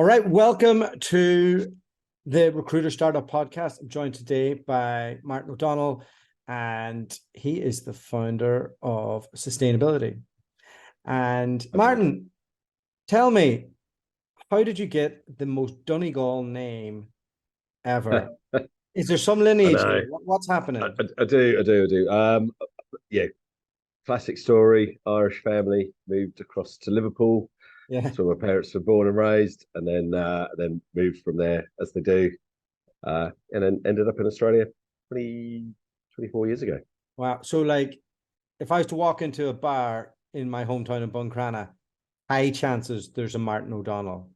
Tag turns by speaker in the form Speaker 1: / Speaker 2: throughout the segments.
Speaker 1: right, welcome to the Recruiter Startup Podcast. I'm joined today by Martin O'Donnell, and he is the founder of Sustainability. And Martin, tell me, how did you get the most Donegal name ever? Is there some
Speaker 2: I
Speaker 1: lineage
Speaker 2: know.
Speaker 1: here? What's happening?
Speaker 2: I do. Yeah, classic story. Irish family moved across to Liverpool.
Speaker 1: Yeah.
Speaker 2: That's where my parents were born and raised, and then moved from there as they do, and then ended up in Australia 24 years ago.
Speaker 1: Wow. So, like, if I was to walk into a bar in my hometown of Buncrana, high chances there's a Martin O'Donnell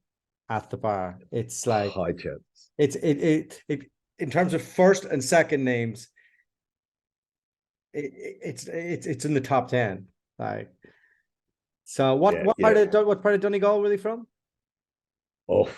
Speaker 1: at the bar. It's like
Speaker 2: High chance.
Speaker 1: it in terms of first and second names, it's in the top 10. Like, so what part of Donegal were they from?
Speaker 2: Oh,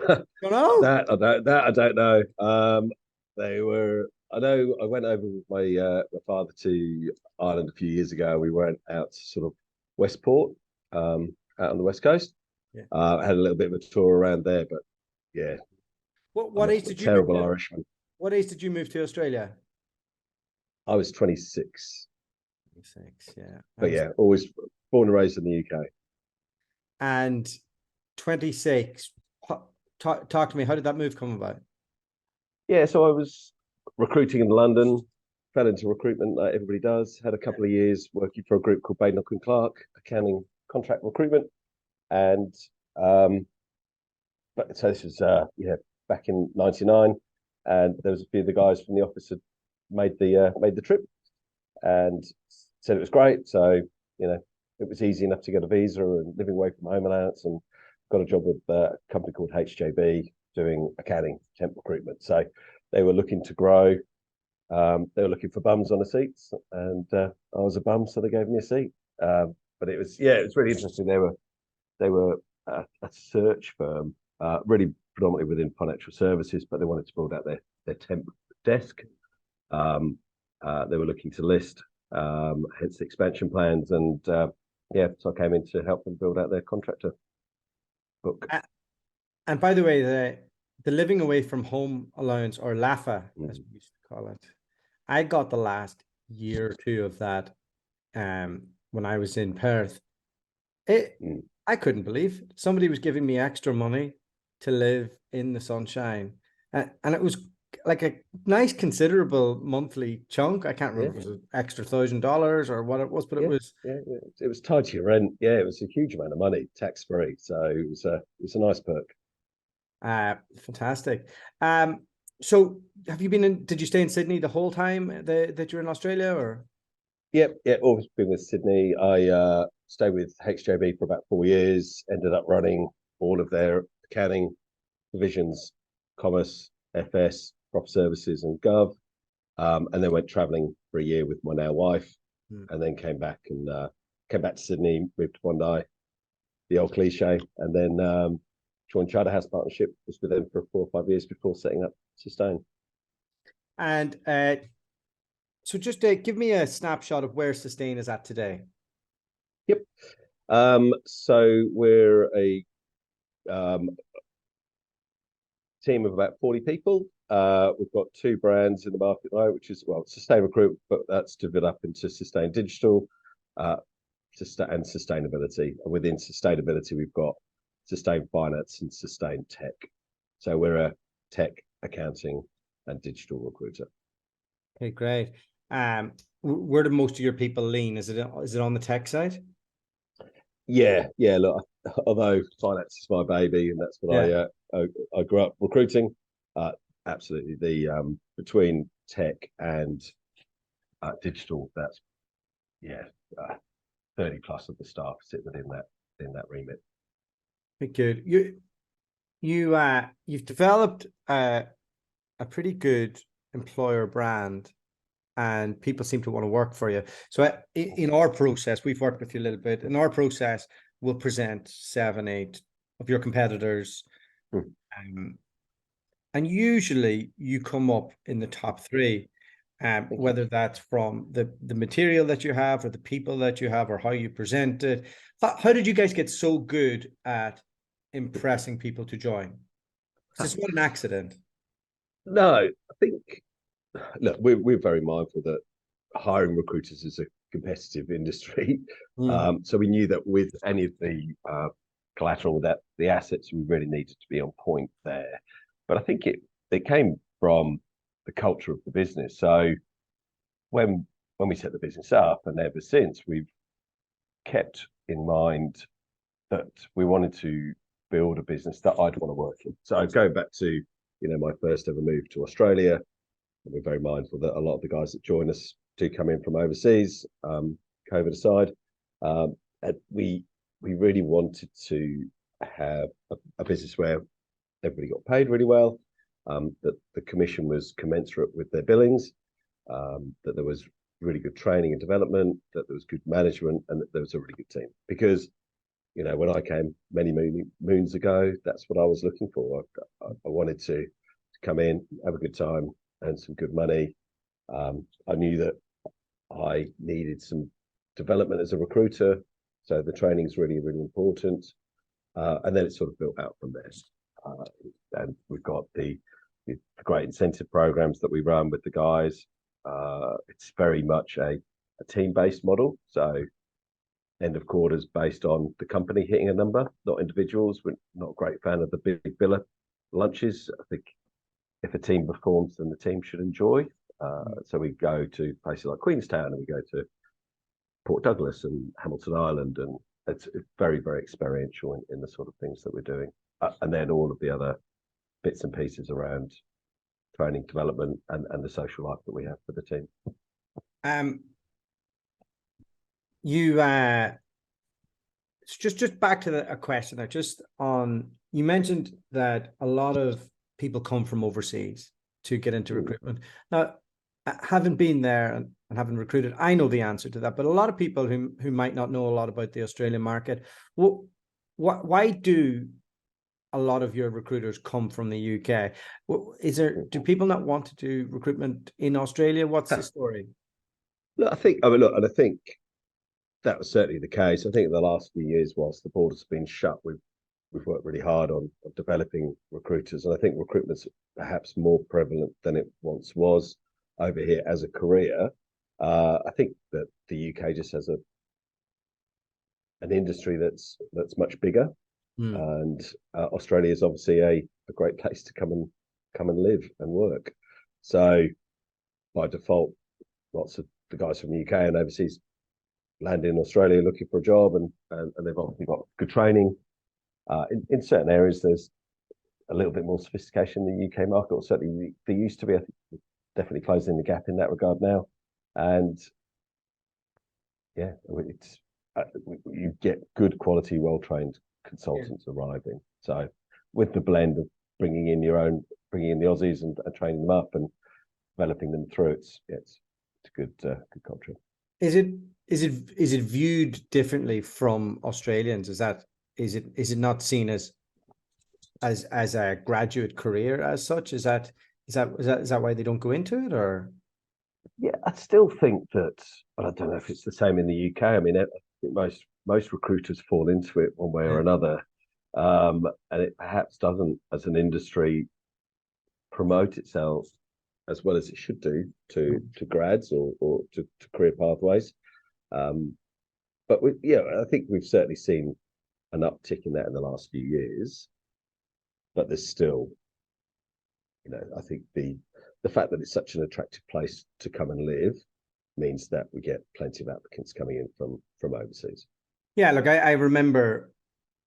Speaker 1: Don't know.
Speaker 2: that I don't know. They were. I know. I went over with my father to Ireland a few years ago. We went out to sort of Westport, out on the west coast.
Speaker 1: Yeah.
Speaker 2: I had a little bit of a tour around there, but yeah,
Speaker 1: What
Speaker 2: I'm
Speaker 1: age
Speaker 2: a
Speaker 1: did you move
Speaker 2: terrible
Speaker 1: to?
Speaker 2: Irishman.
Speaker 1: What age did you move to Australia?
Speaker 2: I was 26,
Speaker 1: 26, yeah.
Speaker 2: but yeah, always born and raised in the UK.
Speaker 1: And 26. Talk to me. How did that move come about?
Speaker 2: Yeah, so I was recruiting in London, fell into recruitment like everybody does. Had a couple of years working for a group called Baden and Clark, accounting contract recruitment, and but so this was back in '99, and there was a few of the guys from the office had made the trip and said it was great. So it was easy enough to get a visa and living away from home allowance, and got a job with a company called HJB doing accounting temp recruitment. So they were looking to grow. They were looking for bums on the seats, and I was a bum, so they gave me a seat. But it was really interesting. They were a search firm, really predominantly within financial services, but they wanted to build out their temp desk. They were looking to list, hence the expansion plans, and so I came in to help them build out their contractor book.
Speaker 1: And by the way, the living away from home allowance, or LAFA, as we used to call it, I got the last year or two of that when I was in Perth. I couldn't believe it. Somebody was giving me extra money to live in the sunshine, and it was like a nice, considerable monthly chunk. I can't remember if it was an extra $1,000 or what it was, but it
Speaker 2: was tied to your rent. Yeah, it was a huge amount of money, tax free. So it was a nice perk.
Speaker 1: Fantastic. So have you did you stay in Sydney the whole time that you're in Australia, or?
Speaker 2: Yep, always been with Sydney. I stayed with HJB for about 4 years, ended up running all of their accounting divisions, commerce, FS, prop services, and gov. And then went traveling for a year with my now wife, and then came back to Sydney, moved to Bondi, the old cliche, and then joined Charterhouse Partnership. Was with them for 4 or 5 years before setting up Sustain.
Speaker 1: And so just give me a snapshot of where Sustain is at today.
Speaker 2: Yep. So we're a team of about 40 people. We've got 2 brands in the market now, which is, Sustain Recruitment, but that's divided up into Sustain Digital and Sustainability. And within Sustainability, we've got Sustain Finance and Sustain Tech. So we're a tech, accounting, and digital recruiter.
Speaker 1: Okay, great. Where do most of your people lean? Is it on the tech side?
Speaker 2: Yeah. Look, although finance is my baby, and that's what I grew up recruiting. Absolutely, the between tech and digital, that's 30 plus of the staff sit within that remit.
Speaker 1: Good. You've developed a pretty good employer brand, and people seem to want to work for you. So in our process, we've worked with you a little bit. In our process, we'll present 7, 8 of your competitors, and usually you come up in the top 3. Whether that's from the material that you have, or the people that you have, or how you present it. How did you guys get so good at impressing people to join? It's not an accident.
Speaker 2: No, I think, look, we're very mindful that hiring recruiters is a competitive industry. So we knew that with any of the collateral, that the assets, we really needed to be on point there. But I think it came from the culture of the business. So when we set the business up, and ever since, we've kept in mind that we wanted to build a business that I'd want to work in. So going back to my first ever move to Australia, we're very mindful that a lot of the guys that join us do come in from overseas, COVID aside. And we really wanted to have a business where everybody got paid really well, that the commission was commensurate with their billings, that there was really good training and development, that there was good management, and that there was a really good team. Because when I came many moons ago, that's what I was looking for. I wanted to come in, have a good time, earn some good money. I knew that I needed some development as a recruiter, so the training's really, really important. And then it sort of built out from there. And we've got the great incentive programs that we run with the guys. It's very much a team-based model. So end of quarters based on the company hitting a number, not individuals. We're not a great fan of the big biller lunches. I think if a team performs, then the team should enjoy. So we go to places like Queenstown, and we go to Port Douglas and Hamilton Island, and it's very, very experiential in the sort of things that we're doing. And then all of the other bits and pieces around training, development, and the social life that we have for the team.
Speaker 1: You just back to a question there, just on, you mentioned that a lot of people come from overseas to get into recruitment. Now, having been there and having recruited, I know the answer to that, but a lot of people who might not know a lot about the Australian market, why do a lot of your recruiters come from the UK? Do people not want to do recruitment in Australia? What's the story?
Speaker 2: Look, I think that was certainly the case. I think in the last few years, whilst the borders have been shut, we've worked really hard on developing recruiters, and I think recruitment's perhaps more prevalent than it once was over here as a career. I think that the UK just has an industry that's much bigger, and Australia is obviously a great place to come and live and work. So by default, lots of the guys from the UK and overseas land in Australia looking for a job, and they've obviously got good training. In certain areas, there's a little bit more sophistication in the UK market, or certainly there used to be. I think definitely closing the gap in that regard now. And yeah, it's you get good quality, well-trained consultants arriving. So with the blend of bringing in the Aussies and training them up and developing them through, it's a good culture.
Speaker 1: Is it viewed differently from Australians? Is it not seen as a graduate career as such? Is that why they don't go into it? Or
Speaker 2: yeah, I still think that, but I don't know if it's the same in the UK. I mean, I think most recruiters fall into it one way or another, and it perhaps doesn't, as an industry, promote itself as well as it should do to grads or to career pathways. But I think we've certainly seen an uptick in that in the last few years. But there's still, I think the fact that it's such an attractive place to come and live means that we get plenty of applicants coming in from overseas.
Speaker 1: Yeah, look, I remember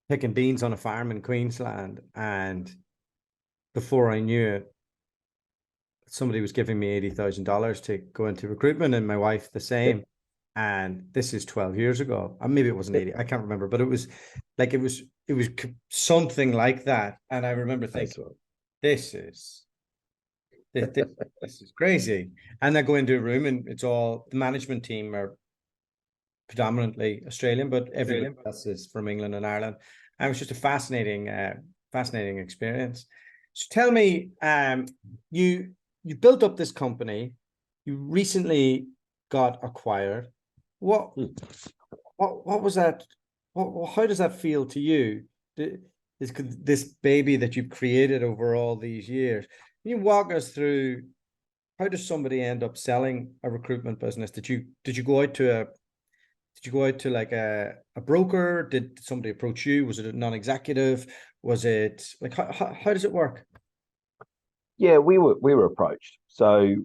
Speaker 1: picking beans on a farm in Queensland, and before I knew it, somebody was giving me $80,000 to go into recruitment, and my wife the same. And this is 12 years ago. Maybe it wasn't 80, I can't remember, but it was something like that. And I remember thinking, this is crazy. And I go into a room, and it's all, the management team are predominantly Australian, but everybody else is from England and Ireland. And it was just a fascinating experience. So tell me, you built up this company, you recently got acquired. What was that? How does that feel to you? this baby that you've created over all these years. Can you walk us through how does somebody end up selling a recruitment business? Did you go out to like a broker? Did somebody approach you? Was it a non-executive? Was it like how does it work?
Speaker 2: Yeah, we were approached. So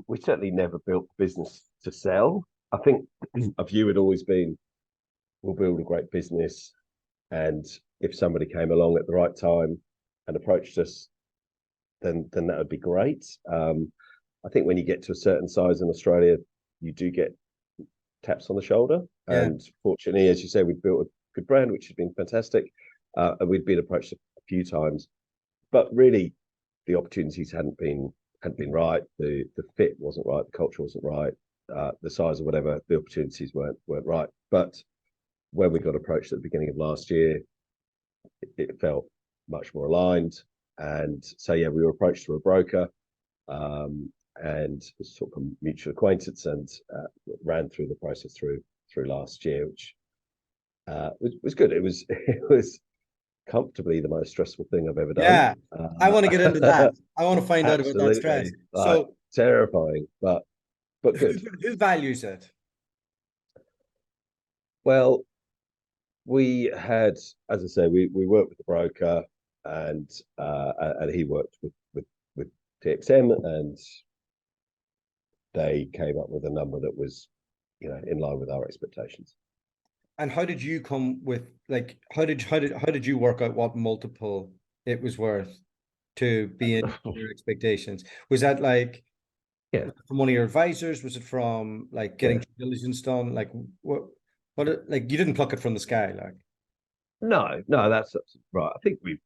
Speaker 2: we certainly never built the business to sell. I think a view had always been we'll build a great business, and if somebody came along at the right time and approached us, then that would be great. I think when you get to a certain size in Australia, you do get taps on the shoulder.
Speaker 1: Yeah.
Speaker 2: And fortunately, as you say, we've built a good brand, which has been fantastic. And we'd been approached a few times, but really the opportunities hadn't been right. The fit wasn't right. The culture wasn't right. The size or whatever, the opportunities weren't right. But when we got approached at the beginning of last year, it felt much more aligned. And so yeah, we were approached through a broker, and sort of a mutual acquaintance, and ran through the process through last year, which was good. It was comfortably the most stressful thing I've ever done.
Speaker 1: Yeah. I want to get into that. I want to find out about that stress.
Speaker 2: Absolutely, like
Speaker 1: So
Speaker 2: terrifying, but
Speaker 1: who
Speaker 2: good.
Speaker 1: who values it?
Speaker 2: Well, we had, as I say, we worked with the broker, and he worked with TXM, and they came up with a number that was, in line with our expectations.
Speaker 1: And how did you come with like how did you work out what multiple it was worth to be in your expectations? Was that like
Speaker 2: Yeah,
Speaker 1: from one of your advisors? Was it from like getting
Speaker 2: yeah.
Speaker 1: due diligence done? Like like you didn't pluck it from the sky, like
Speaker 2: No, no, that's right. I think we've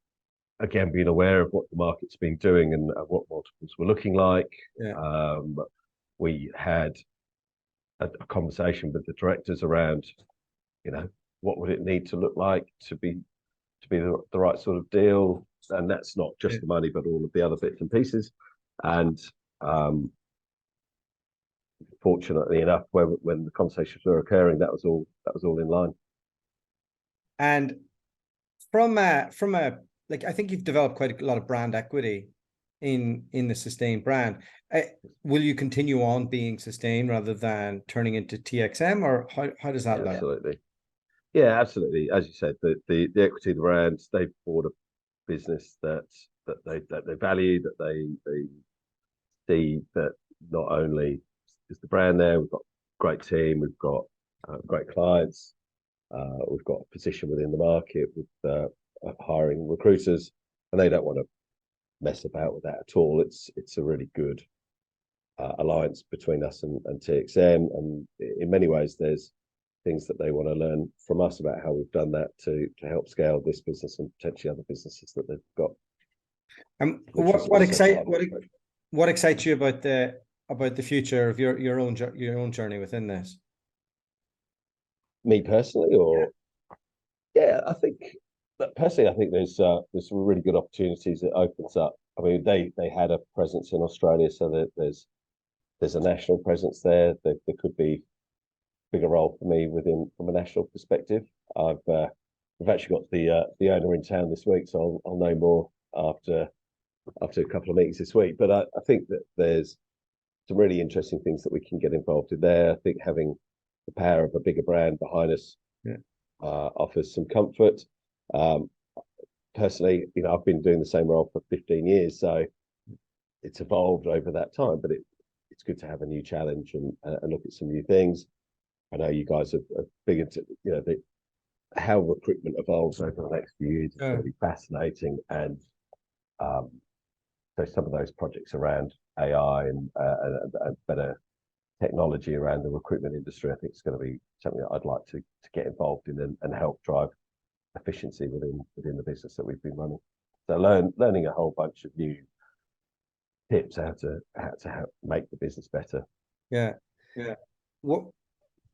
Speaker 2: again been aware of what the market's been doing, and what multiples were looking like.
Speaker 1: yeah.
Speaker 2: We had a conversation with the directors around, you know, what would it need to look like to be the right sort of deal, and that's not
Speaker 1: Yeah.
Speaker 2: just the money, but all of the other bits and pieces. And fortunately enough, when the conversations were occurring, that was all in line.
Speaker 1: And from a like I think you've developed quite a lot of brand equity in the Sustain brand. Uh, will you continue on being Sustain rather than turning into TXM, or how does that
Speaker 2: Yeah,
Speaker 1: look?
Speaker 2: absolutely. Yeah, absolutely. As you said, the equity of the brands, they've bought a business that they value, that they see that not only is the brand there, we've got a great team, we've got great clients, we've got a position within the market with hiring recruiters, and they don't want to mess about with that at all. It's a really good alliance between us and TXM, and in many ways, there's things that they want to learn from us about how we've done that to help scale this business and potentially other businesses that they've got,
Speaker 1: And
Speaker 2: which is also part of the approach.
Speaker 1: what excites you about the future of your own journey within this?
Speaker 2: Me personally, or yeah, I think that personally, I think there's some really good opportunities it opens up. I mean, they had a presence in Australia, so that there's a national presence there. There could be bigger role for me within from a national perspective. We've actually got the owner in town this week, so I'll know more after a couple of meetings this week. But I think that there's some really interesting things that we can get involved in there. I think having the power of a bigger brand behind us,
Speaker 1: Yeah.
Speaker 2: offers some comfort. Um, Personally, I've been doing the same role for 15 years, so it's evolved over that time. But it's good to have a new challenge and look at some new things. I know you guys are big into how recruitment evolves over the next few years. It's going to be fascinating, and so some of those projects around AI and better technology around the recruitment industry, I think it's going to be something that I'd like to get involved in and help drive efficiency within the business that we've been running. So learning a whole bunch of new tips how to help make the business better.
Speaker 1: Yeah. Yeah. What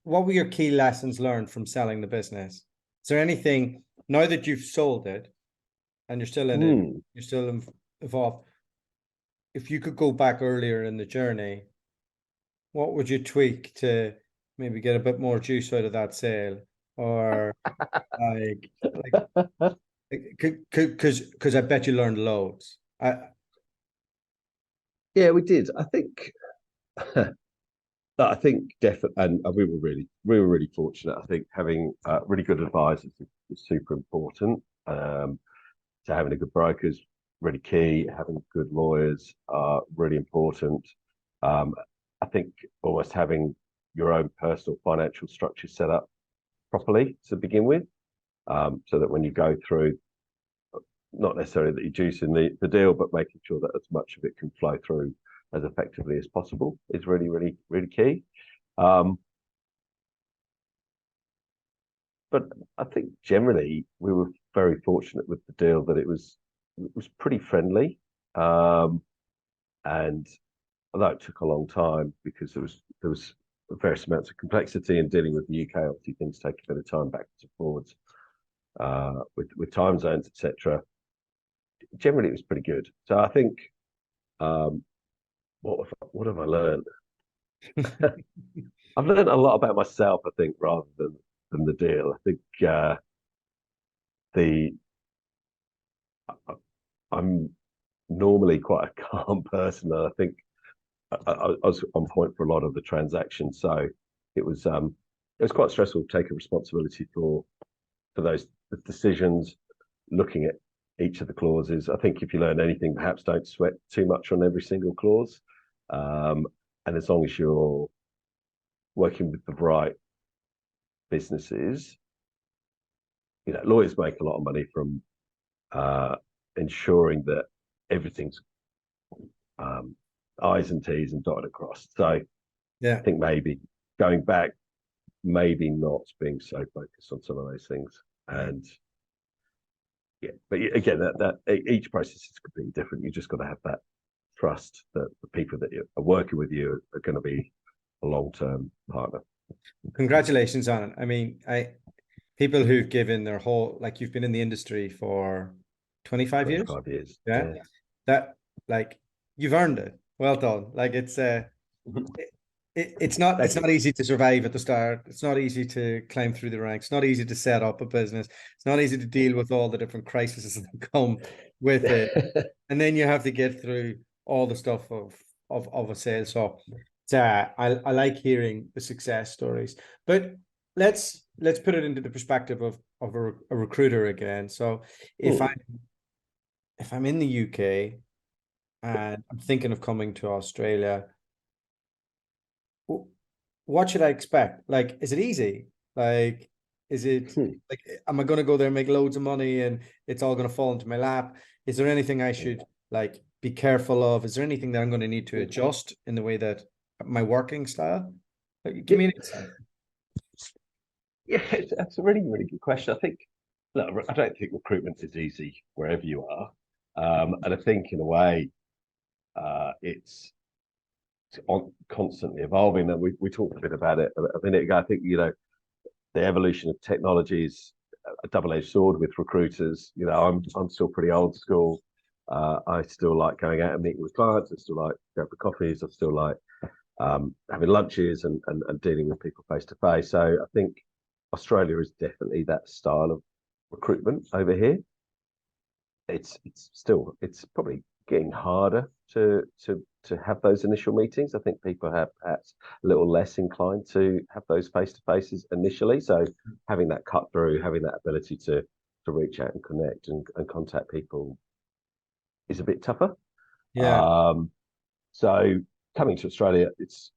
Speaker 1: what were your key lessons learned from selling the business? Is there anything now that you've sold it and you're still in it, you're still involved? If you could go back earlier in the journey, what would you tweak to maybe get a bit more juice out of that sale? Or like Because I bet you learned loads.
Speaker 2: Yeah, we did. I think I think definitely, and we were really fortunate. I think having really good advisors is super important. So having a good broker is really key. Having good lawyers are really important. I think almost having your own personal financial structure set up properly to begin with, so that when you go through, not necessarily that you're juicing the deal, but making sure that as much of it can flow through as effectively as possible is really, really, really key. Um, but I think generally we were very fortunate with the deal that it was pretty friendly. And although it took a long time because there was various amounts of complexity in dealing with the UK, obviously things take a bit of time backwards and forwards with time zones, etc. Generally, it was pretty good. So I think um, what have I learned? I've learned a lot about myself, I think, rather than the deal. I think the I'm normally quite a calm person, and I think I was on point for a lot of the transactions. So it was quite stressful taking responsibility for those decisions, looking at each of the clauses. I think if you learn anything, perhaps don't sweat too much on every single clause. Um, and as long as you're working with the right businesses, lawyers make a lot of money from uh, ensuring that everything's um, I's and T's and dotted across. So I
Speaker 1: Yeah.
Speaker 2: think maybe going back, maybe not being so focused on some of those things. And yeah, but again, that each process is completely different. You just got to have that trust that the people that are working with you are going to be a long-term partner.
Speaker 1: Congratulations on it. I mean, people who've given their whole, like you've been in the industry for 25 years.
Speaker 2: 25 years.
Speaker 1: Yeah.
Speaker 2: Yeah.
Speaker 1: That like you've earned it. Well done. Like it's
Speaker 2: Thank you.
Speaker 1: not easy to survive at the start. It's not easy to climb through the ranks. It's not easy to set up a business. It's not easy to deal with all the different crises that come with it. And then you have to get through all the stuff of a sale. So I like hearing the success stories. But let's put it into the perspective of a recruiter again. So if
Speaker 2: Hmm.
Speaker 1: I if I'm in the UK and I'm thinking of coming to Australia, what should I expect? Like, is it easy? Like, is it
Speaker 2: Hmm.
Speaker 1: like, am I going to go there and make loads of money and it's all going to fall into my lap? Is there anything I should like be careful of? Is there anything that I'm going to need to adjust in the way that my working style? Like, give
Speaker 2: Yeah,
Speaker 1: me an insight.
Speaker 2: yeah, that's a really, really good question. I think, look, I don't think recruitment is easy wherever you are. And I think in a way, it's constantly evolving. And we talked a bit about it a minute ago. I think, the evolution of technology is a double-edged sword with recruiters. I'm still pretty old school. I still like going out and meeting with clients. I still like going for coffees. I still like having lunches and dealing with people face to face. So I think Australia is definitely that style of recruitment over here. It's probably getting harder to have those initial meetings. I think people have perhaps a little less inclined to have those face to faces initially. So having that cut through, having that ability to reach out and connect and contact people is a bit tougher.
Speaker 1: Yeah.
Speaker 2: So coming to Australia, it's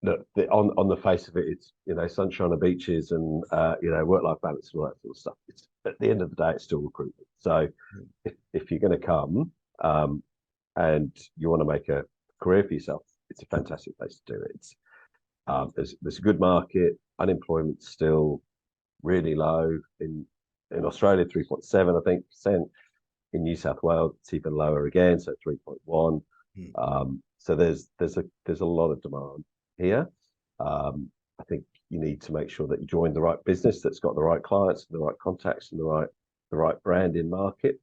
Speaker 2: look on the face of it, it's sunshine and beaches and work life balance and all that sort of stuff. It's at the end of the day, it's still recruitment. So if you're going to come and you want to make a career for yourself, it's a fantastic place to do it. There's a good market. Unemployment's still really low in Australia, 3.7 I think percent. In New South Wales, it's even lower again, so 3.1. So there's a lot of demand here. I think you need to make sure that you join the right business that's got the right clients, and the right contacts, and the right brand in market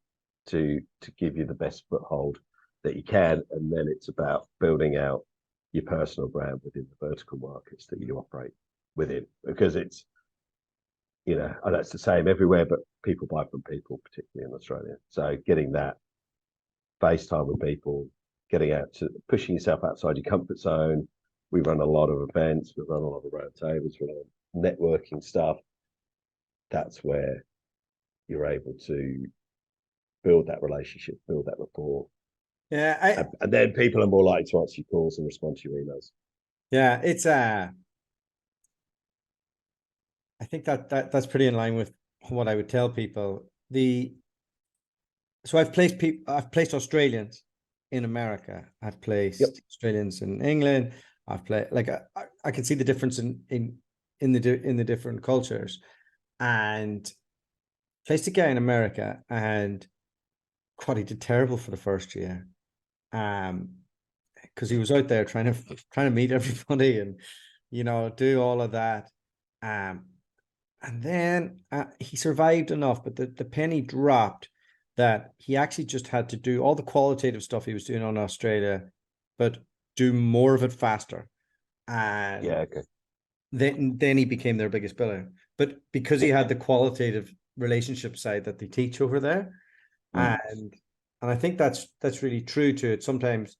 Speaker 2: to give you the best foothold that you can. And then it's about building out your personal brand within the vertical markets that you operate within, because you know, and that's the same everywhere, but people buy from people, particularly in Australia. So getting that face time with people, getting out to pushing yourself outside your comfort zone. We run a lot of events, we run a lot of round tables, we run networking stuff. That's where you're able to build that relationship, build that rapport.
Speaker 1: Yeah,
Speaker 2: and then people are more likely to answer your calls and respond to your emails.
Speaker 1: yeah, it's I think that's pretty in line with what I would tell people. So I've placed Australians in America. I've
Speaker 2: Yep.
Speaker 1: placed Australians in England. I've played like I can see the difference in the different cultures, and placed a guy in America, and God, he did terrible for the first year. Because he was out there trying to meet everybody and do all of that. Um, and then he survived enough, but the penny dropped that he actually just had to do all the qualitative stuff he was doing on Australia, but do more of it faster. And
Speaker 2: Yeah. Okay.
Speaker 1: then he became their biggest biller. But because he had the qualitative relationship side that they teach over there, and I think that's really true to it. Sometimes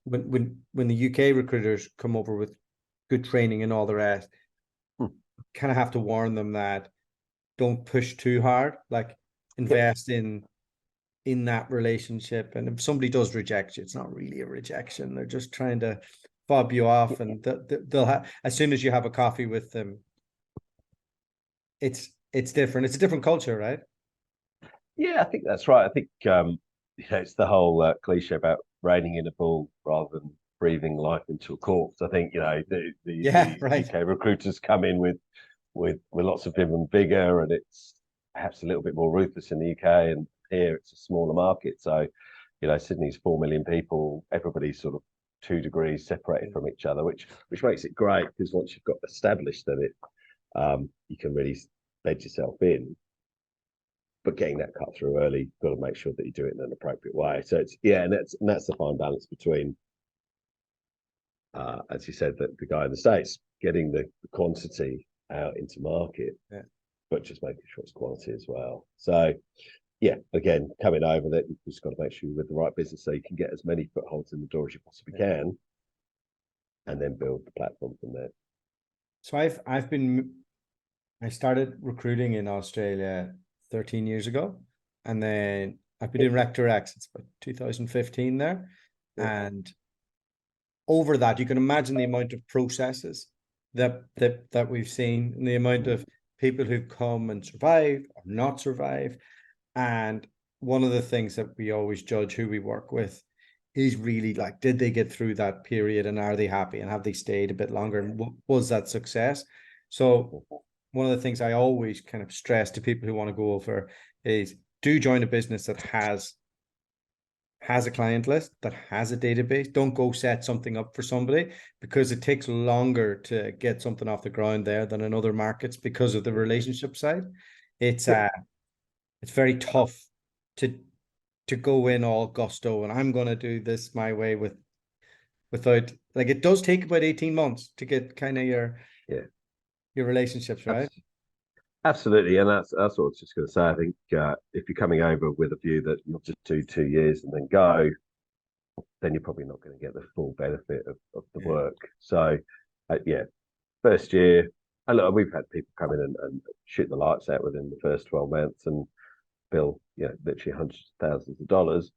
Speaker 1: when the UK recruiters come over with good training and all the rest, kind of have to warn them that don't push too hard. Like invest in that relationship, and if somebody does reject you, it's not really a rejection. They're just trying to fob you off, and they'll have, as soon as you have a coffee with them, it's different. It's a different culture, right?
Speaker 2: Yeah, I think that's right. I think it's the whole cliche about raining in a pool rather than breathing life into a corpse. I think
Speaker 1: Yeah,
Speaker 2: the
Speaker 1: right.
Speaker 2: UK recruiters come in with lots of different vigor, and it's perhaps a little bit more ruthless in the UK, and here it's a smaller market. So, Sydney's 4 million people. Everybody's sort of 2 degrees separated from each other, which makes it great because once you've got established that you can really bed yourself in. But getting that cut through early, you've got to make sure that you do it in an appropriate way. So and that's the fine balance between, as you said, the guy in the States getting the quantity out into market,
Speaker 1: Yeah.
Speaker 2: but just making sure it's quality as well. So yeah, again, coming over that, you've just got to make sure you're with the right business so you can get as many footholds in the door as you possibly can, and then build the platform from there.
Speaker 1: So I started recruiting in Australia 13 years ago, and then I've been doing Rec Direct since about 2015 there.
Speaker 2: Yeah.
Speaker 1: And over that, you can imagine the amount of processes that we've seen, and the amount of people who've come and survive or not survive. And one of the things that we always judge who we work with is really like, did they get through that period, and are they happy, and have they stayed a bit longer, and was that success? So one of the things I always kind of stress to people who want to go over is, do join a business that has a client list, that has a database. Don't go set something up for somebody, because it takes longer to get something off the ground there than in other markets because of the relationship side. It's it's very tough to go in all gusto and I'm going to do this my way without, like, it does take about 18 months to get kind of
Speaker 2: Yeah.
Speaker 1: your relationships right.
Speaker 2: Absolutely, and that's what I was just going to say. I think if you're coming over with a view that you'll just do 2 years and then go, then you're probably not going to get the full benefit of the work. So, yeah, first year, and look, we've had people come in and shoot the lights out within the first 12 months and bill, literally hundreds of thousands of dollars.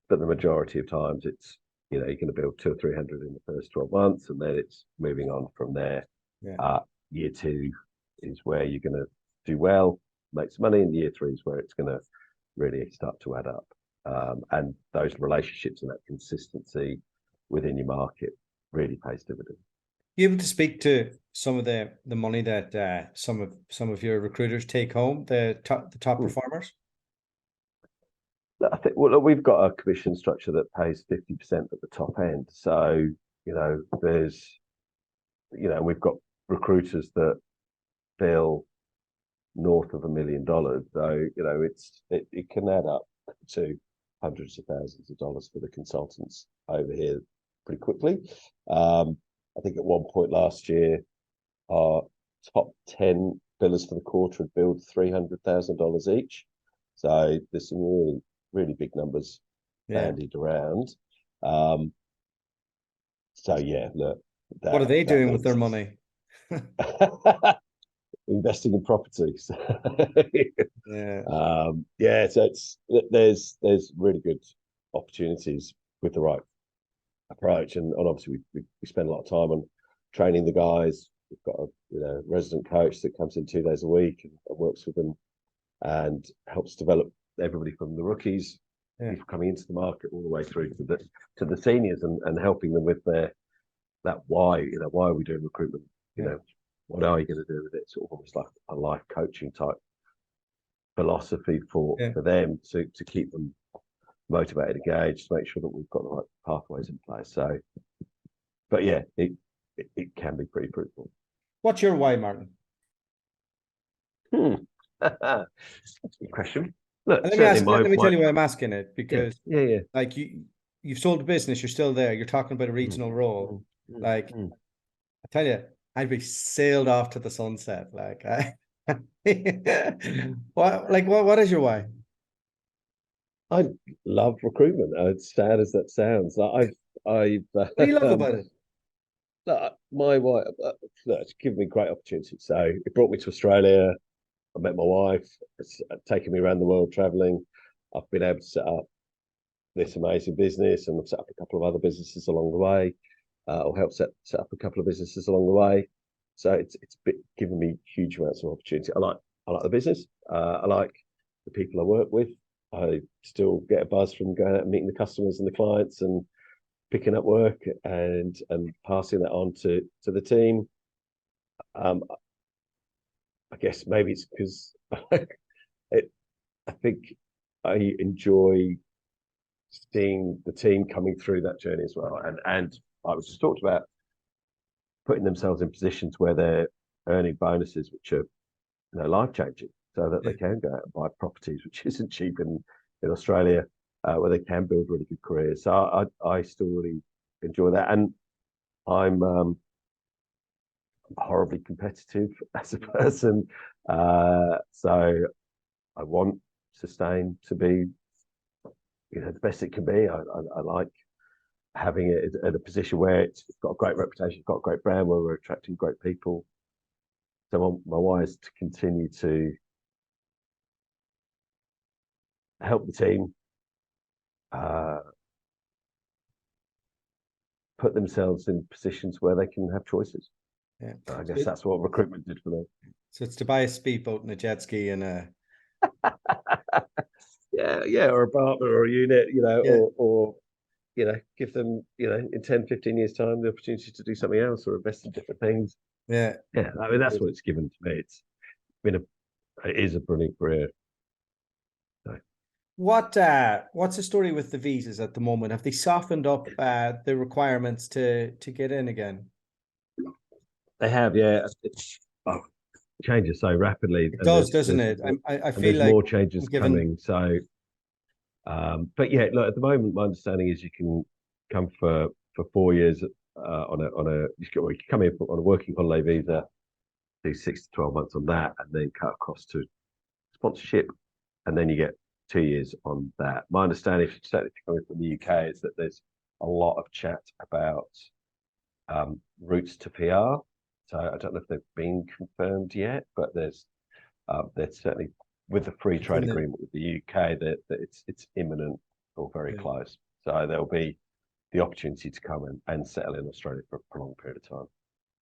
Speaker 2: But the majority of times, it's you're going to build 200 or 300 in the first 12 months, and then it's moving on from there.
Speaker 1: Yeah.
Speaker 2: Year 2 is where you're going to do well, make some money, and year 3 is where it's going to really start to add up. And those relationships and that consistency within your market really pays dividends.
Speaker 1: You able to speak to some of the money that some of your recruiters take home, the top performers?
Speaker 2: I think we've got a commission structure that pays 50% at the top end. So we've got recruiters that bill north of $1 million. So it can add up to hundreds of thousands of dollars for the consultants over here pretty quickly. I think at one point last year, our top 10 billers for the quarter had billed $300,000 each. So there's some really, really big numbers bandied around. So yeah, look,
Speaker 1: What are they
Speaker 2: that
Speaker 1: doing with their
Speaker 2: makes
Speaker 1: money?
Speaker 2: investing in properties.
Speaker 1: Yeah.
Speaker 2: Yeah, so there's really good opportunities with the right approach, and obviously we spend a lot of time on training the guys. We've got a resident coach that comes in 2 days a week and works with them and helps develop everybody from the rookies, people coming into the market, all the way through to the seniors, and helping them with that why. Why are we doing recruitment? What are you going to do with it? Sort of almost like a life coaching type philosophy for them to keep them motivated, engaged, to make sure that we've got the right pathways in place. So, but yeah, it can be pretty fruitful.
Speaker 1: What's your why, Martin?
Speaker 2: That's a good question. Look,
Speaker 1: Let me tell you why I'm asking it, because like you've sold the business, you're still there, you're talking about a regional role. Like I tell you, I'd be sailed off to the sunset. Like what is your why?
Speaker 2: I love recruitment. As sad as that sounds, I've
Speaker 1: What do you love about it?
Speaker 2: my wife, it's given me great opportunity. So it brought me to Australia. I met my wife. It's taken me around the world traveling. I've been able to set up this amazing business, and I've set up a couple of other businesses along the way, or helped set up a couple of businesses along the way. So it's given me huge amounts of opportunity. I like the business. I like the people I work with. I still get a buzz from going out and meeting the customers and the clients and picking up work and passing that on to the team. I guess maybe it's because I think I enjoy seeing the team coming through that journey as well. And I was just talked about putting themselves in positions where they're earning bonuses which are life changing, so that they can go out and buy properties, which isn't cheap in Australia, where they can build really good careers. So I still really enjoy that, and I'm horribly competitive as a person, so I want Sustain to be the best it can be. I like having it at a position where it's got a great reputation, it's got a great brand, where we're attracting great people. So my why is to continue to help the team put themselves in positions where they can have choices.
Speaker 1: Yeah,
Speaker 2: I guess that's what recruitment did for me.
Speaker 1: So it's to buy a speedboat and a jet ski and a
Speaker 2: or a partner or a unit, or give them, in 10, 15 years time, the opportunity to do something else or invest in different things.
Speaker 1: Yeah.
Speaker 2: I mean, that's what it's given to me. It is a brilliant career. So.
Speaker 1: What's the story with the visas at the moment? Have they softened up the requirements to get in again?
Speaker 2: They have, yeah. It changes so rapidly.
Speaker 1: It does, doesn't it? I feel like
Speaker 2: more changes coming. So, but yeah, look, at the moment, my understanding is you can come for 4 years you can come in on a working holiday visa, do 6 to 12 months on that, and then cut across to sponsorship, and then you get 2 years on that. My understanding, certainly if you're coming from the UK, is that there's a lot of chat about routes to PR. So I don't know if they've been confirmed yet, but there's certainly, with the free trade agreement with the UK, that it's imminent or very close. So there'll be the opportunity to come and settle in Australia for a prolonged period of time.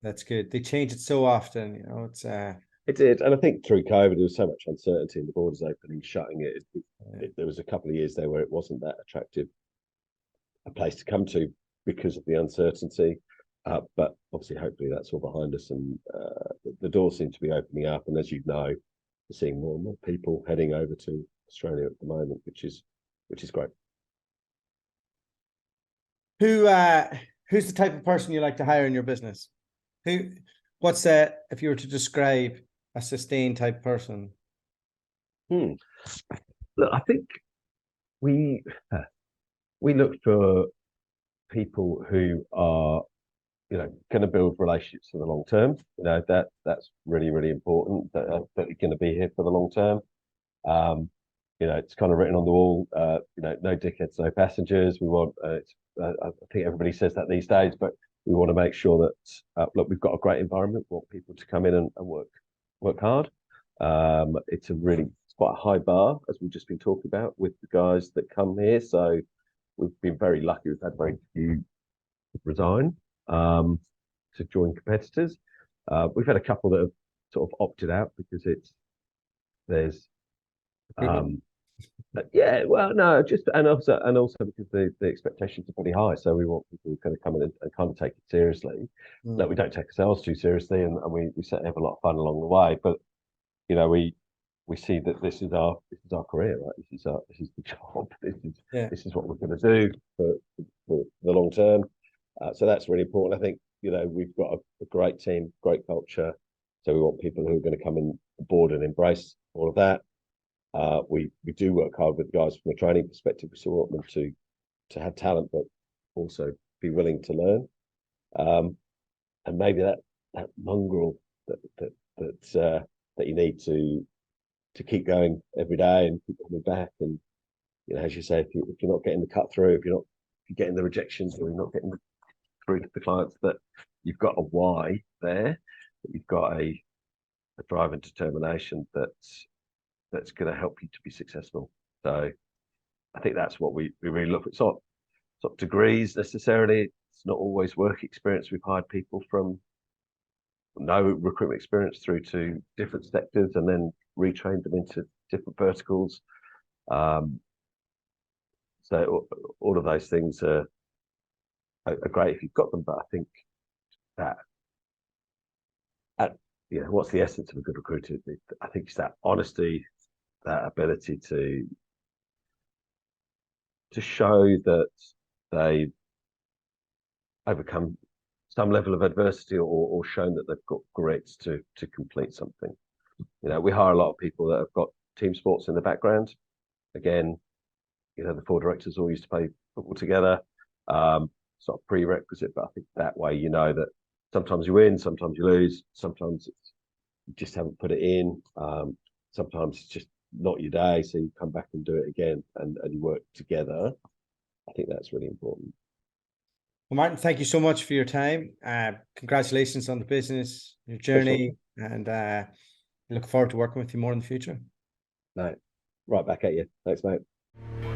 Speaker 1: That's good. They change it so often, it's
Speaker 2: It did, and I think through COVID there was so much uncertainty in the borders opening, shutting there was a couple of years there where it wasn't that attractive a place to come to because of the uncertainty. But obviously, hopefully, that's all behind us, and the doors seem to be opening up. And as you know, we're seeing more and more people heading over to Australia at the moment, which is great.
Speaker 1: Who's the type of person you like to hire in your business? What's that if you were to describe a Sustain type person?
Speaker 2: Look, I think we look for people who are going to build relationships for the long term. That's really, really important, that you're going to be here for the long term. It's kind of written on the wall, no dickheads, no passengers. We want, I think everybody says that these days, but we want to make sure that, look, we've got a great environment. We want people to come in and work hard. It's quite a high bar, as we've just been talking about, with the guys that come here. So we've been very lucky. We've had very few resign to join competitors. We've had a couple that have sort of opted out because there's yeah, well, no, and also because the expectations are pretty high. So we want people who kind of come in and kind of take it seriously. That we don't take ourselves too seriously, and we certainly have a lot of fun along the way. But we see that this is our career, right? This is the job. This is what we're going to do for the long term. So that's really important. I think we've got a great team, great culture. So we want people who are going to come in board and embrace all of that. We do work hard with guys from a training perspective. We still want them to have talent, but also be willing to learn. And maybe that mongrel that you need to keep going every day and keep coming back. And as you say, if you're not getting the cut through, if you're getting the rejections, or you're not getting through to the clients, that you've got a why there, that you've got a drive and determination that's going to help you to be successful. So I think that's what we really look at. It's not degrees necessarily. It's not always work experience. We've hired people from no recruitment experience through to different sectors and then retrained them into different verticals. So all of those things are great if you've got them, but I think that what's the essence of a good recruiter? I think it's that honesty, that ability to show that they overcome some level of adversity or shown that they've got grit to complete something. We hire a lot of people that have got team sports in the background. Again, the 4 directors all used to play football together. It's not a prerequisite, but I think that way that sometimes you win, sometimes you lose, sometimes you just haven't put it in. Sometimes it's just not your day, so you come back and do it again, and you work together. I think that's really important.
Speaker 1: Well, Martin, thank you so much for your time. Congratulations on the business, your journey, and look forward to working with you more in the future.
Speaker 2: No, right back at you. Thanks, mate.